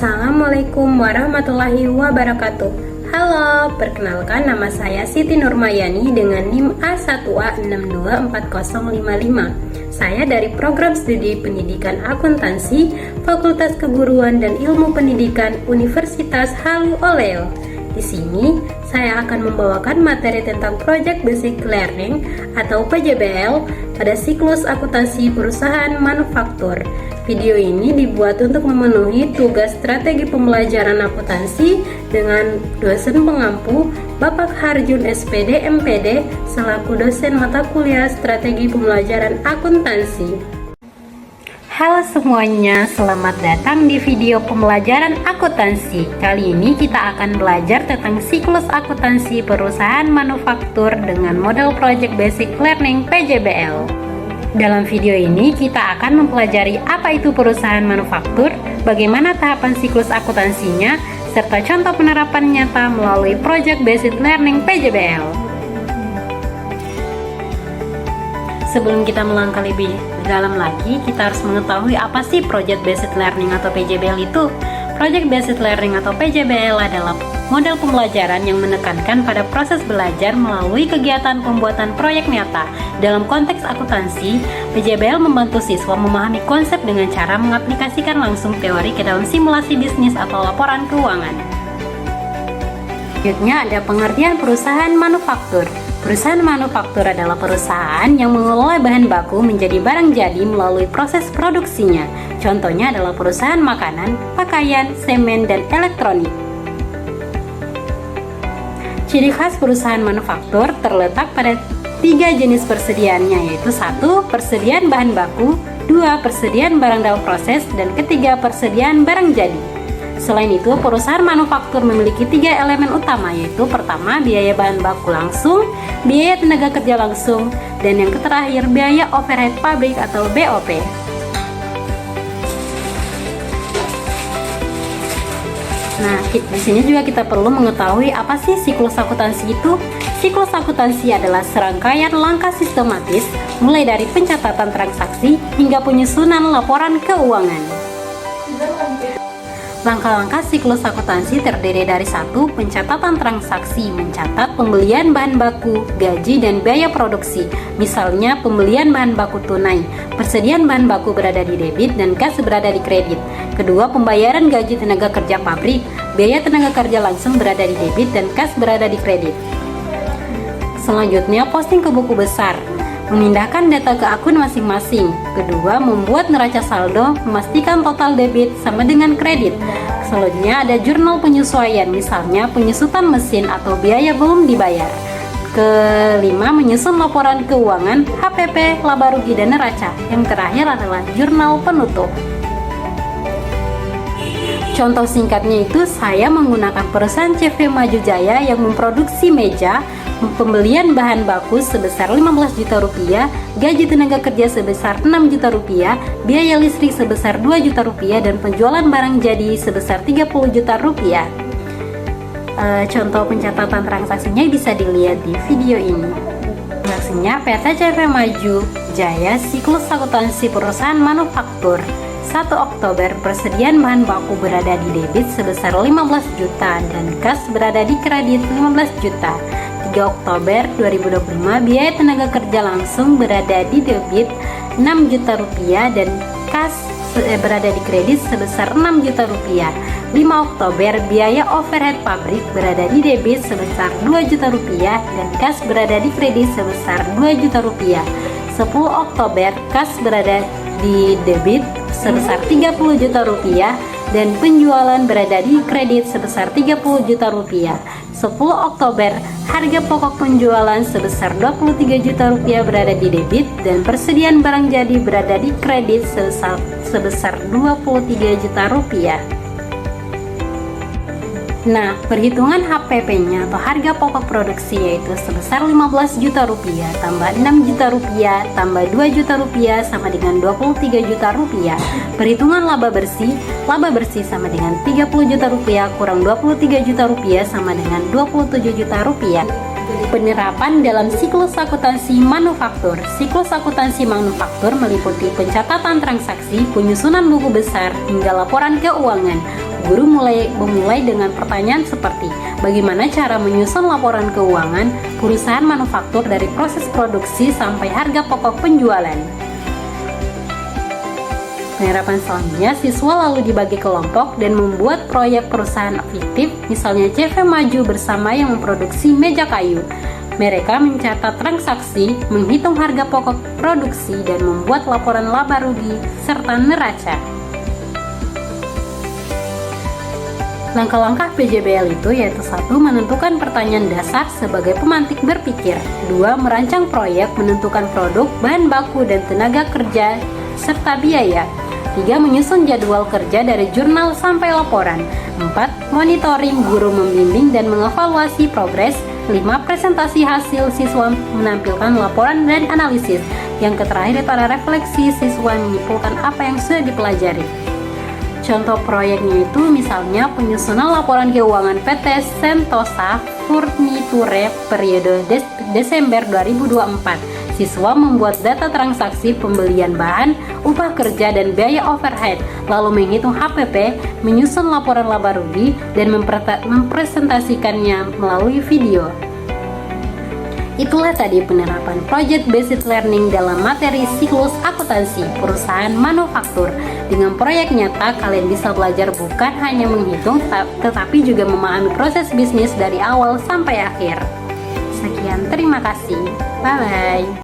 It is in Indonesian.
Assalamualaikum warahmatullahi wabarakatuh. Halo, perkenalkan nama saya Siti Nurmayani dengan NIM A1A624055. Saya dari Program Studi Pendidikan Akuntansi, Fakultas Keguruan dan Ilmu Pendidikan Universitas Halu Oleo. Di sini, saya akan membawakan materi tentang Project Basic Learning atau PJBL pada siklus akuntansi perusahaan manufaktur. Video ini dibuat untuk memenuhi tugas strategi pembelajaran akuntansi dengan dosen pengampu Bapak Harjun SPD MPD selaku dosen mata kuliah strategi pembelajaran akuntansi. Halo semuanya, selamat datang di video pembelajaran akuntansi. Kali ini kita akan belajar tentang siklus akuntansi perusahaan manufaktur dengan model Project Basic Learning PJBL. Dalam video ini kita akan mempelajari apa itu perusahaan manufaktur, bagaimana tahapan siklus akuntansinya, serta contoh penerapan nyata melalui Project Based Learning PJBL. Sebelum kita melangkah lebih dalam lagi, kita harus mengetahui apa sih Project Based Learning atau PJBL itu. Project Based Learning atau PJBL adalah model pembelajaran yang menekankan pada proses belajar melalui kegiatan pembuatan proyek nyata. Dalam konteks akuntansi, PJBL membantu siswa memahami konsep dengan cara mengaplikasikan langsung teori ke dalam simulasi bisnis atau laporan keuangan. Selanjutnya ada pengertian perusahaan manufaktur. Perusahaan manufaktur adalah perusahaan yang mengelola bahan baku menjadi barang jadi melalui proses produksinya. Contohnya adalah perusahaan makanan, pakaian, semen, dan elektronik. Ciri khas perusahaan manufaktur terletak pada 3 jenis persediaannya, yaitu 1. Persediaan bahan baku, 2. Persediaan barang dalam proses, dan ketiga persediaan barang jadi. Selain itu, perusahaan manufaktur memiliki 3 elemen utama, yaitu pertama, biaya bahan baku langsung, biaya tenaga kerja langsung, dan yang terakhir, biaya overhead pabrik atau BOP. Nah, di sini juga kita perlu mengetahui apa sih siklus akuntansi itu. Siklus akuntansi adalah serangkaian langkah sistematis mulai dari pencatatan transaksi hingga penyusunan laporan keuangan. Langkah-langkah siklus akuntansi terdiri dari 1. Pencatatan transaksi, mencatat pembelian bahan baku, gaji, dan biaya produksi. Misalnya pembelian bahan baku tunai, persediaan bahan baku berada di debit dan kas berada di kredit. Kedua, pembayaran gaji tenaga kerja pabrik, biaya tenaga kerja langsung berada di debit dan kas berada di kredit. Selanjutnya, posting ke buku besar, memindahkan data ke akun masing-masing. Kedua, membuat neraca saldo, memastikan total debit sama dengan kredit. Selanjutnya ada jurnal penyesuaian, misalnya penyusutan mesin atau biaya belum dibayar. Kelima, menyusun laporan keuangan, HPP, laba rugi dan neraca. Yang terakhir adalah jurnal penutup. Contoh singkatnya itu, saya menggunakan perusahaan CV Maju Jaya yang memproduksi meja, pembelian bahan baku sebesar 15 juta rupiah, gaji tenaga kerja sebesar 6 juta rupiah, biaya listrik sebesar 2 juta rupiah, dan penjualan barang jadi sebesar 30 juta rupiah. Contoh pencatatan transaksinya bisa dilihat di video ini. Transaksinya PT CV Maju Jaya, siklus akuntansi perusahaan manufaktur. 1 Oktober, persediaan bahan baku berada di debit sebesar 15 juta dan kas berada di kredit 15 juta. 3 Oktober 2025, biaya tenaga kerja langsung berada di debit 6 juta rupiah dan kas berada di kredit sebesar 6 juta rupiah. 5 Oktober, biaya overhead pabrik berada di debit sebesar 2 juta rupiah dan kas berada di kredit sebesar 2 juta rupiah. 10 Oktober, kas berada di debit sebesar 30 juta rupiah dan penjualan berada di kredit sebesar 30 juta rupiah. 10 Oktober, harga pokok penjualan sebesar 23 juta rupiah berada di debit dan persediaan barang jadi berada di kredit sebesar 23 juta rupiah. Nah, perhitungan HPP-nya atau harga pokok produksi yaitu sebesar 15 juta rupiah tambah 6 juta rupiah tambah 2 juta rupiah sama dengan 23 juta rupiah. Perhitungan laba bersih sama dengan 30 juta rupiah kurang 23 juta rupiah sama dengan 27 juta rupiah. Penerapan dalam siklus akuntansi manufaktur. Siklus akuntansi manufaktur meliputi pencatatan transaksi, penyusunan buku besar, hingga laporan keuangan. Guru memulai dengan pertanyaan seperti bagaimana cara menyusun laporan keuangan perusahaan manufaktur dari proses produksi sampai harga pokok penjualan. Penerapan selanjutnya, siswa lalu dibagi kelompok dan membuat proyek perusahaan fiktif, misalnya CV Maju bersama yang memproduksi meja kayu. Mereka mencatat transaksi, menghitung harga pokok produksi, dan membuat laporan laba rugi serta neraca. Langkah-langkah PJBL itu yaitu 1. Menentukan pertanyaan dasar sebagai pemantik berpikir. 2. Merancang proyek, menentukan produk, bahan baku, dan tenaga kerja, serta biaya. 3. Menyusun jadwal kerja dari jurnal sampai laporan. 4. Monitoring, guru membimbing dan mengevaluasi progres. 5. Presentasi hasil, siswa menampilkan laporan dan analisis. Yang terakhir adalah refleksi, siswa menyimpulkan apa yang sudah dipelajari. Contoh proyeknya itu misalnya penyusunan laporan keuangan PT Sentosa Furniture periode Desember 2024. Siswa membuat data transaksi pembelian bahan, upah kerja, dan biaya overhead, lalu menghitung HPP, menyusun laporan laba rugi, dan mempresentasikannya melalui video. Itulah tadi penerapan Project Based Learning dalam materi siklus akuntansi perusahaan manufaktur. Dengan proyek nyata, kalian bisa belajar bukan hanya menghitung, tetapi juga memahami proses bisnis dari awal sampai akhir. Sekian, terima kasih. Bye-bye.